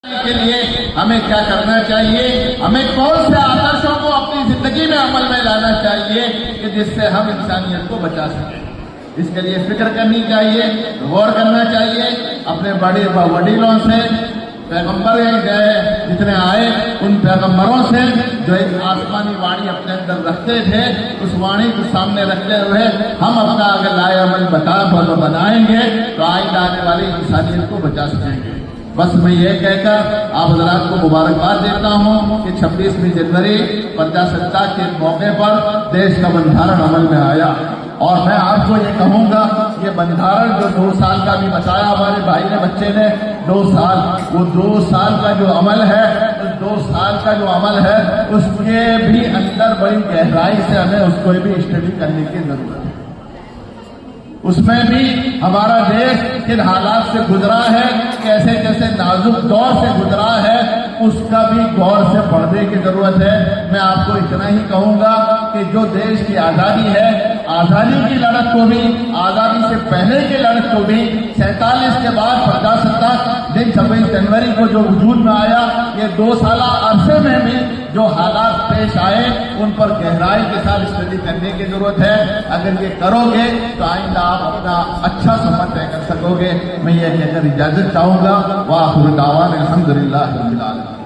के लिए हमें क्या करना चाहिए, हमें कौन से आदर्शों को अपनी जिंदगी में अमल में लाना चाहिए कि जिससे हम इंसानियत को बचा सकें। इसके लिए फिक्र करनी चाहिए, गौर करना चाहिए। अपने बड़े वडीलों से, पैगंबर गए जितने आए उन पैगंबरों से जो एक आसमानी वाणी अपने अंदर रखते थे, उस वाणी को सामने रखते हुए हम अपना अगर लाए अमल बनाएंगे तो आइंदा आने वाली इंसानियत को बचा सकेंगे। बस मैं ये कहकर आप हजरात को मुबारकबाद देता हूँ कि 26वीं जनवरी प्रजासत्ताक के मौके पर देश का बंधारण अमल में आया। और मैं आपको ये कहूंगा, ये बंधारण जो 2 साल का भी बताया हमारे भाई ने, बच्चे ने 2 साल, वो 2 साल का जो अमल है, उस 2 साल का जो अमल है उसके भी अंदर बड़ी गहराई से हमें उसको भी स्टडी करने की जरूरत है। उसमें भी हमारा देश किन हालात से गुजरा है, कैसे कैसे नाजुक दौर से गुजरा है, उसका भी गौर से पढ़ने की जरूरत है। मैं आपको इतना ही कहूंगा कि जो देश की आजादी है, आजादी की लड़त को भी, आजादी से पहले की लड़त को भी, 47 के बाद प्रजासत्ताक दिन 26 जनवरी को जो वजूद में आया, ये 2 साल अरसे में भी जो हालात पेश आए उन पर गहराई के साथ स्टडी करने की जरूरत है। अगर ये करोगे तो आइंदा आप अपना अच्छा सफर तय कर सकोगे। मैं ये कहकर इजाजत चाहूंगा। वाह दावान अल्हम्दुलिल्लाह रब्बिल आलमीन।